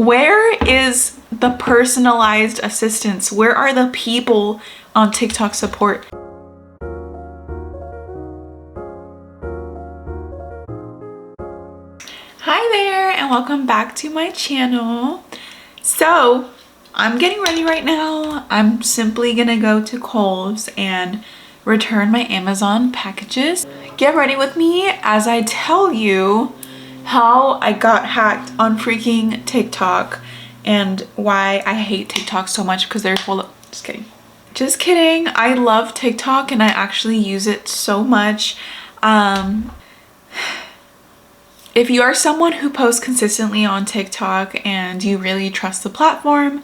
Where is the personalized assistance? Where are the people on TikTok support? Hi there, and welcome back to my channel. So I'm getting ready right now. I'm simply gonna go to Kohl's and return my Amazon packages. Get ready with me as I tell you how I got hacked on freaking TikTok and why I hate TikTok so much, because they're full of... Just kidding. I love TikTok and I actually use it so much. If you are someone who posts consistently on TikTok and you really trust the platform,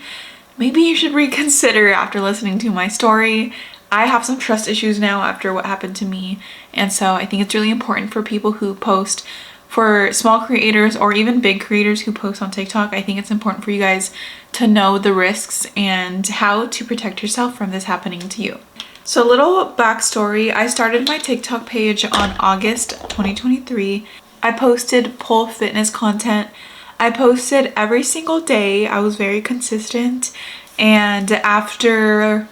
maybe you should reconsider after listening to my story. I have some trust issues now after what happened to me, and so I think it's really important for people who post, for small creators or even big creators who post on TikTok. I think it's important for you guys to know the risks and how to protect yourself from this happening to you. So a little backstory, I started my TikTok page on August 2023. I posted pole fitness content. I posted every single day. I was very consistent. And after,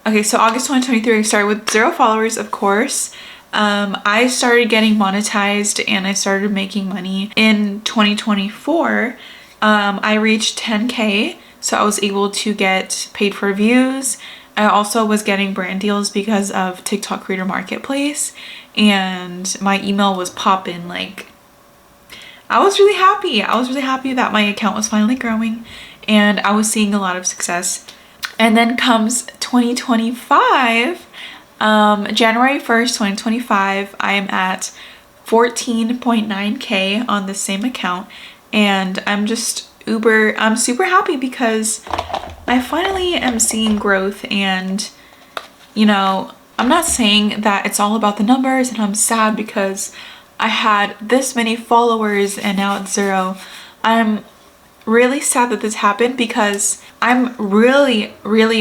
so August 2023, I started with 0 followers, of course. I started getting monetized and I started making money in 2024. I reached 10K, so I was able to get paid for views. I also was getting brand deals because of TikTok Creator Marketplace, and my email was popping. Like, I was really happy. I was really happy that my account was finally growing and I was seeing a lot of success. And then comes 2025, January 1st, 2025, I am at 14.9K on the same account, and I'm super happy because I finally am seeing growth. And you know, I'm not saying that it's all about the numbers and I'm sad because I had this many followers and now it's 0. I'm really sad that this happened because I'm really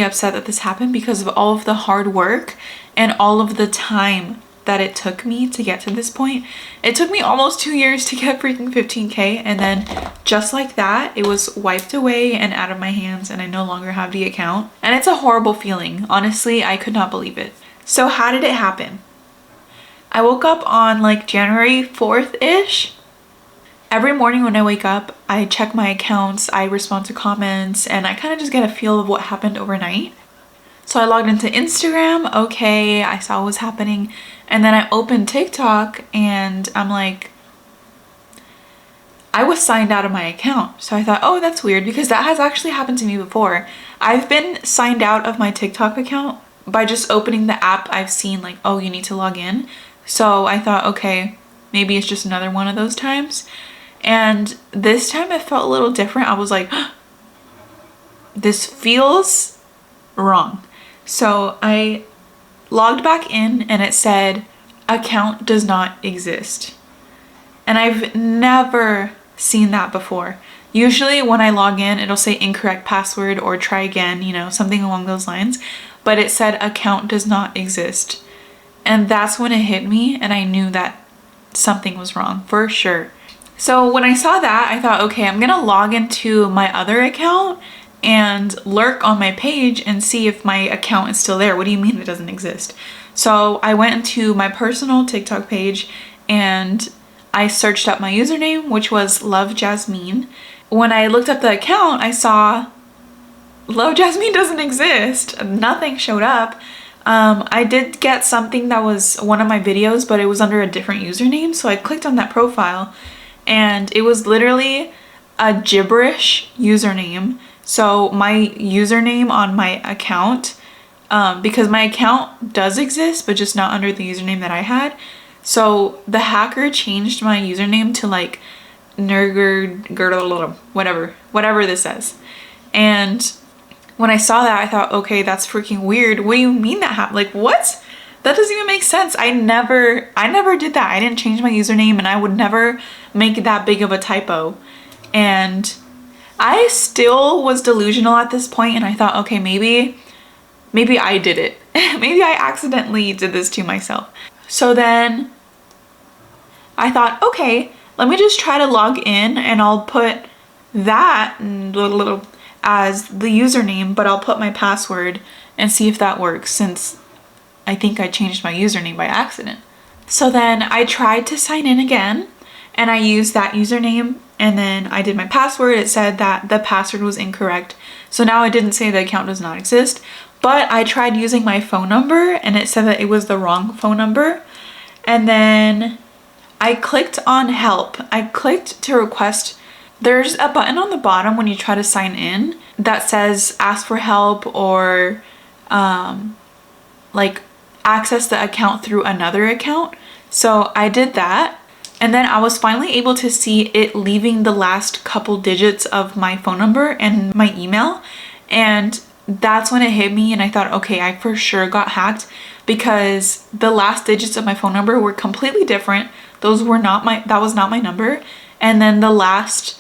upset that this happened because of all of the hard work and all of the time that it took me to get to this point. It took me almost 2 years to get freaking 15K, and then just like that, it was wiped away and out of my hands and I no longer have the account. And it's a horrible feeling. Honestly, I could not believe it. So how did it happen? I woke up on like January 4th-ish. Every morning when I wake up, I check my accounts, I respond to comments, and I kind of just get a feel of what happened overnight. So I logged into Instagram, okay, I saw what was happening, and then I opened TikTok and I'm like, I was signed out of my account. So I thought, oh, that's weird, because that has actually happened to me before. I've been signed out of my TikTok account by just opening the app. I've seen like, oh, you need to log in. So I thought, okay, maybe it's just another one of those times. And this time it felt a little different. I was like, this feels wrong. So I logged back in and it said, account does not exist. And I've never seen that before. Usually when I log in, it'll say incorrect password or try again, you know, something along those lines. But it said account does not exist. And that's when it hit me and I knew that something was wrong for sure. So when I saw that, I thought, okay, I'm gonna log into my other account and lurk on my page and see if my account is still there. What do you mean it doesn't exist? So I went into my personal TikTok page and I searched up my username, which was love.jasmeen. When I looked up the account, I saw love.jasmeen doesn't exist. Nothing showed up. I did get something that was one of my videos, but it was under a different username. So I clicked on that profile and it was literally a gibberish username. So my username on my account, because my account does exist, but just not under the username that I had. So the hacker changed my username to like whatever this says. And when I saw that, I thought, okay, that's freaking weird. What do you mean that happened? Like, what? That doesn't even make sense. I never did that. I didn't change my username and I would never make that big of a typo. And I still was delusional at this point and I thought, okay, maybe I did it. Maybe I accidentally did this to myself. So then I thought, okay, let me just try to log in and I'll put that as the username, but I'll put my password and see if that works, since I think I changed my username by accident. So then I tried to sign in again, and I used that username, and then I did my password. It said that the password was incorrect. So now it didn't say the account does not exist, but I tried using my phone number and it said that it was the wrong phone number. And then I clicked on help. I clicked to request. There's a button on the bottom when you try to sign in that says ask for help, or like access the account through another account. So I did that, and then I was finally able to see it leaving the last couple digits of my phone number and my email, and that's when it hit me, and I thought, okay, I for sure got hacked, because the last digits of my phone number were completely different. That was not my number. And then the last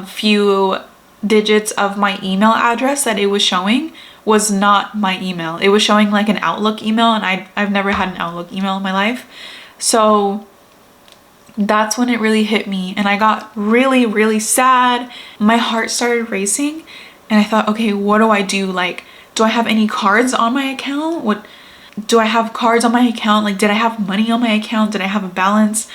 few digits of my email address that it was showing was not my email. It was showing like an Outlook email, and I've never had an Outlook email in my life. So that's when it really hit me, and I got really, really sad. My heart started racing, and I thought, okay, what do I do? Like, do I have any cards on my account? What do I have cards on my account? Like, did I have money on my account? Did I have a balance?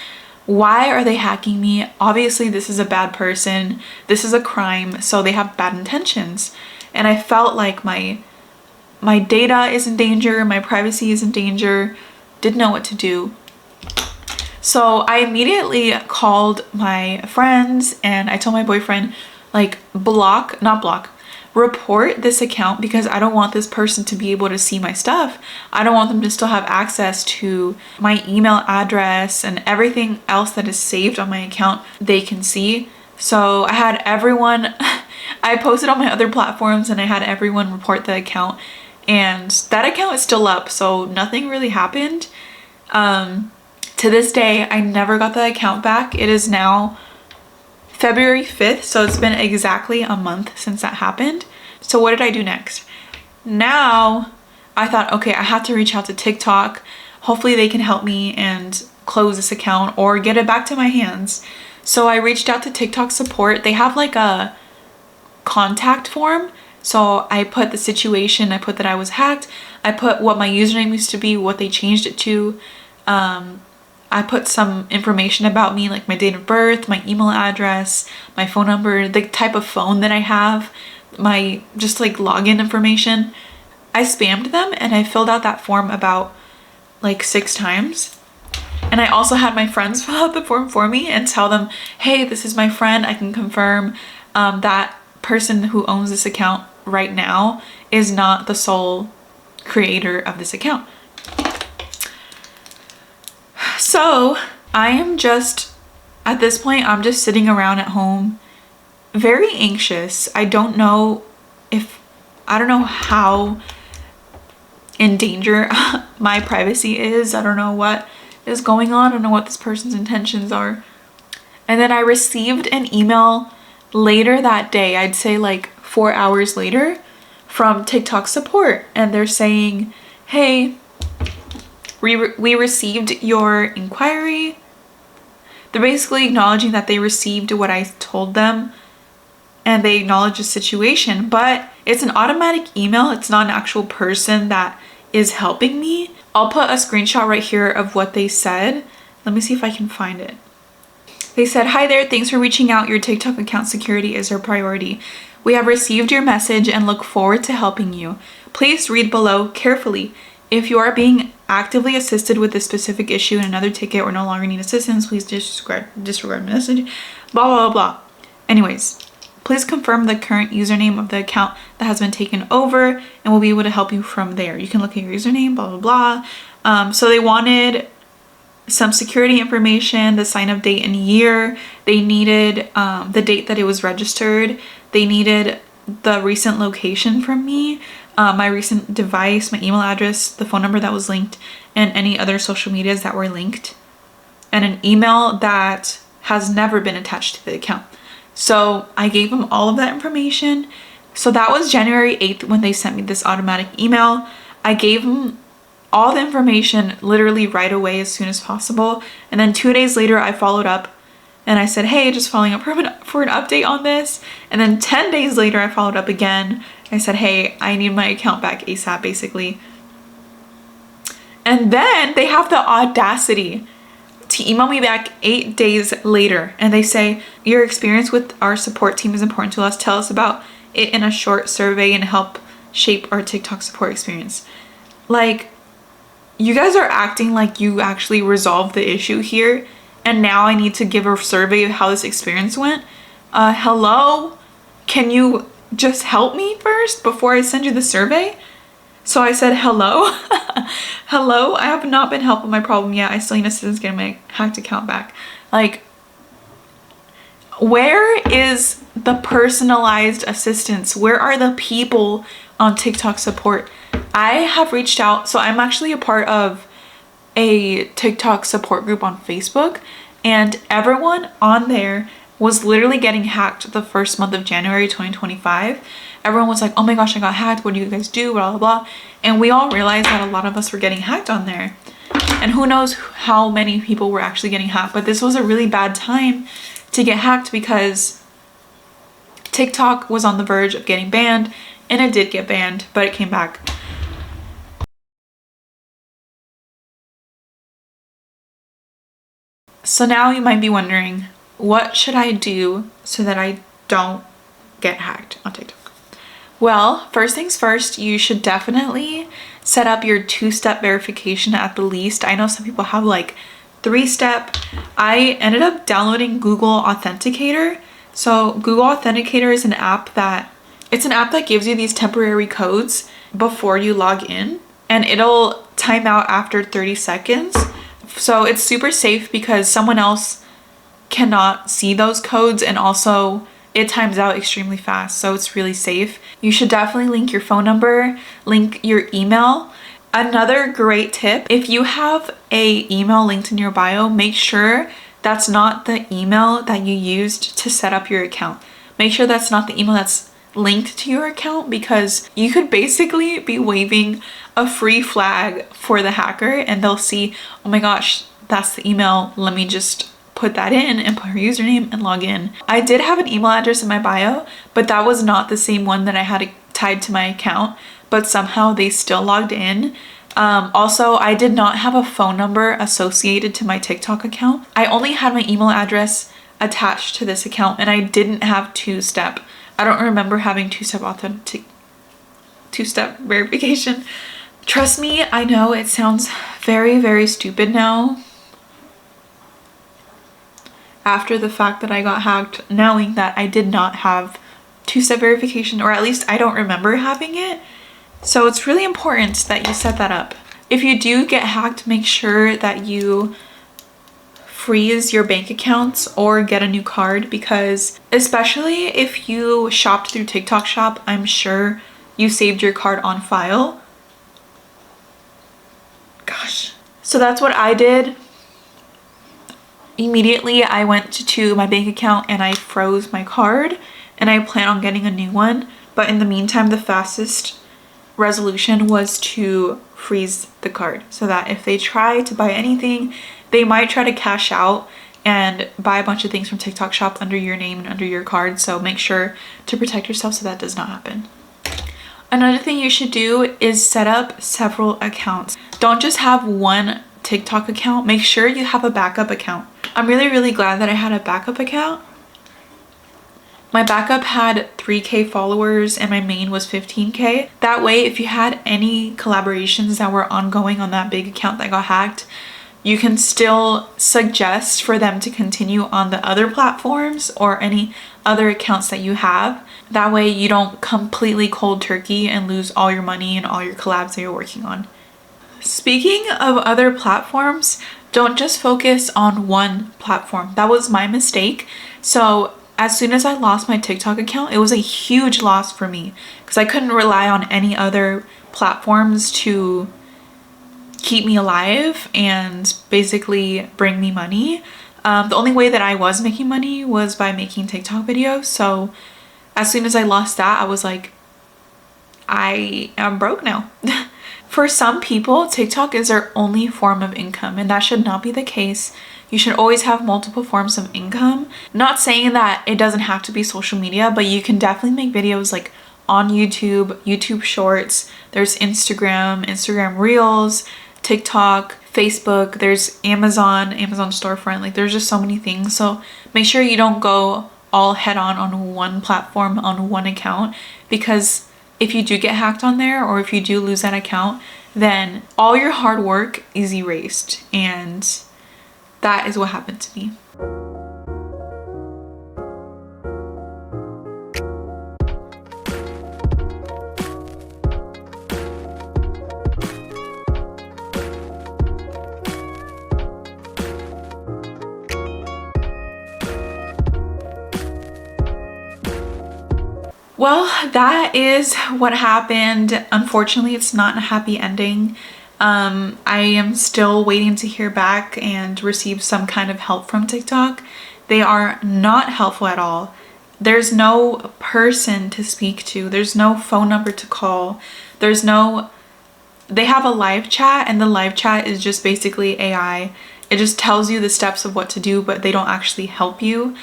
Why are they hacking me? Obviously, this is a bad person. This is a crime, so they have bad intentions. And I felt like my data is in danger, my privacy is in danger. Didn't know what to do. So I immediately called my friends, and I told my boyfriend, like, report this account, because I don't want this person to be able to see my stuff. I don't want them to still have access to my email address and everything else that is saved on my account they can see. So I had everyone, I posted on my other platforms, and I had everyone report the account, and that account is still up, so nothing really happened. To this day, I never got the account back. It is now February 5th, so it's been exactly a month since that happened. So what did I do next? Now I thought, okay, I have to reach out to TikTok. Hopefully they can help me and close this account or get it back to my hands. So I reached out to TikTok support. They have like a contact form. So I put the situation, I put that I was hacked, I put what my username used to be, what they changed it to. I put some information about me, like my date of birth, my email address, my phone number, the type of phone that I have, my just like login information. I spammed them, and I filled out that form about like 6 times. And I also had my friends fill out the form for me and tell them, hey, this is my friend. I can confirm that person who owns this account right now is not the sole creator of this account. So I am just, at this point, I'm just sitting around at home, very anxious. I don't know how in danger my privacy is. I don't know what is going on. I don't know what this person's intentions are. And then I received an email later that day, I'd say like 4 hours later, from TikTok support, and they're saying, hey, we received your inquiry. They're basically acknowledging that they received what I told them, and they acknowledge the situation, but it's an automatic email. It's not an actual person that is helping me. I'll put a screenshot right here of what they said. Let me see if I can find it. They said, hi there, thanks for reaching out. Your TikTok account security is our priority. We have received your message and look forward to helping you. Please read below carefully. If you are being actively assisted with this specific issue in another ticket or no longer need assistance, please disregard the message, blah, blah, blah, blah. Anyways, please confirm the current username of the account that has been taken over, and we'll be able to help you from there. You can look at your username, blah, blah, blah. So they wanted some security information, the sign up date and year. They needed the date that it was registered. They needed the recent location from me, my recent device, my email address, the phone number that was linked, and any other social medias that were linked, and an email that has never been attached to the account. So I gave them all of that information. So that was January 8th when they sent me this automatic email. I gave them all the information literally right away as soon as possible. And then 2 days later, I followed up and I said, hey, just following up for an update on this. And then 10 days later, I followed up again. I said, hey, I need my account back ASAP, basically. And then they have the audacity to email me back 8 days later. And they say, your experience with our support team is important to us. Tell us about it in a short survey and help shape our TikTok support experience. Like, you guys are acting like you actually resolved the issue here. And now I need to give a survey of how this experience went. Hello? Can you just help me first before I send you the survey? So I said, hello? Hello? I have not been helped with my problem yet. I still need assistance getting my hacked account back. Like, where is the personalized assistance? Where are the people on TikTok support? I have reached out. So I'm actually a part of a TikTok support group on Facebook, and everyone on there was literally getting hacked the first month of January 2025. Everyone was like, oh my gosh, I got hacked. What do you guys do? Blah, blah, blah. And we all realized that a lot of us were getting hacked on there. And who knows how many people were actually getting hacked. But this was a really bad time to get hacked because TikTok was on the verge of getting banned. And it did get banned, but it came back. So now you might be wondering, what should I do so that I don't get hacked on TikTok? Well, first things first, you should definitely set up your 2-step verification at the least. I know some people have like 3-step. I ended up downloading Google Authenticator. So Google Authenticator is an app that gives you these temporary codes before you log in, and it'll time out after 30 seconds. So it's super safe because someone else cannot see those codes, and also it times out extremely fast, so it's really safe. You should definitely link your phone number, link your email. Another great tip, if you have a email linked in your bio, make sure that's not the email that you used to set up your account. Make sure that's not the email that's linked to your account, because you could basically be waving a free flag for the hacker and they'll see, oh my gosh, that's the email. Let me just put that in and put her username and log in. I did have an email address in my bio, but that was not the same one that I had tied to my account, but somehow they still logged in. Also, I did not have a phone number associated to my TikTok account. I only had my email address attached to this account, and I didn't have 2-step. I don't remember having 2-step verification. Trust me, I know it sounds very, very stupid now, after the fact that I got hacked, knowing that I did not have 2-step verification, or at least I don't remember having it. So it's really important that you set that up. If you do get hacked, make sure that you freeze your bank accounts or get a new card, because especially if you shopped through TikTok Shop, I'm sure you saved your card on file. Gosh. So that's what I did. Immediately I went to my bank account and I froze my card, and I plan on getting a new one. But in the meantime, the fastest resolution was to freeze the card, so that if they try to buy anything, they might try to cash out and buy a bunch of things from TikTok Shop under your name and under your card. So make sure to protect yourself so that does not happen. Another thing you should do is set up several accounts. Don't just have one TikTok account. Make sure you have a backup account. I'm really, really glad that I had a backup account. My backup had 3K followers and my main was 15K. That way, if you had any collaborations that were ongoing on that big account that got hacked, you can still suggest for them to continue on the other platforms or any other accounts that you have. That way you don't completely cold turkey and lose all your money and all your collabs that you're working on. Speaking of other platforms, don't just focus on one platform. That was my mistake. So as soon as I lost my TikTok account, it was a huge loss for me because I couldn't rely on any other platforms to keep me alive and basically bring me money. The only way that I was making money was by making TikTok videos. So as soon as I lost that, I was like, I am broke now. For some people, TikTok is their only form of income, and that should not be the case. You should always have multiple forms of income. Not saying that it doesn't have to be social media, but you can definitely make videos like on YouTube, YouTube Shorts, there's Instagram Reels, TikTok, Facebook, there's Amazon storefront. Like there's just so many things. So make sure you don't go all head on one platform, on one account, because if you do get hacked on there, or if you do lose that account, then all your hard work is erased. And that is what happened to me. Well, that is what happened. Unfortunately, it's not a happy ending. I am still waiting to hear back and receive some kind of help from TikTok. They are not helpful at all. There's no person to speak to. There's no phone number to call. They have a live chat, and the live chat is just basically AI. It just tells you the steps of what to do, but they don't actually help you.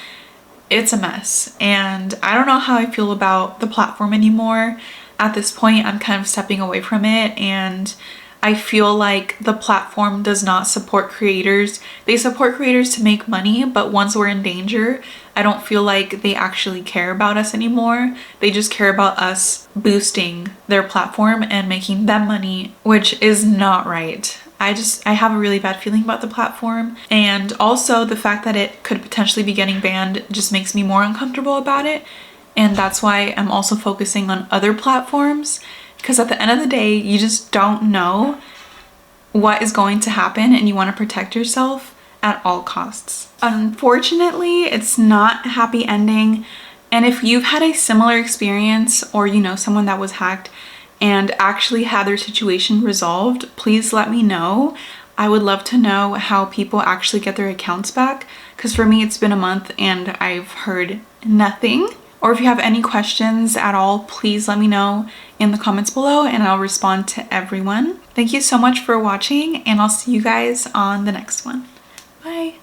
It's a mess, and I don't know how I feel about the platform anymore. At this point, I'm kind of stepping away from it, and I feel like the platform does not support creators. They support creators to make money, but once we're in danger, I don't feel like they actually care about us anymore. They just care about us boosting their platform and making them money, which is not right. I have a really bad feeling about the platform, and also the fact that it could potentially be getting banned just makes me more uncomfortable about it. And that's why I'm also focusing on other platforms, because at the end of the day, you just don't know what is going to happen, and you want to protect yourself at all costs. Unfortunately, it's not a happy ending, and if you've had a similar experience, or you know someone that was hacked and actually had their situation resolved, please let me know. I would love to know how people actually get their accounts back, because for me it's been a month and I've heard nothing. Or if you have any questions at all, please let me know in the comments below and I'll respond to everyone. Thank you so much for watching, and I'll see you guys on the next one. Bye.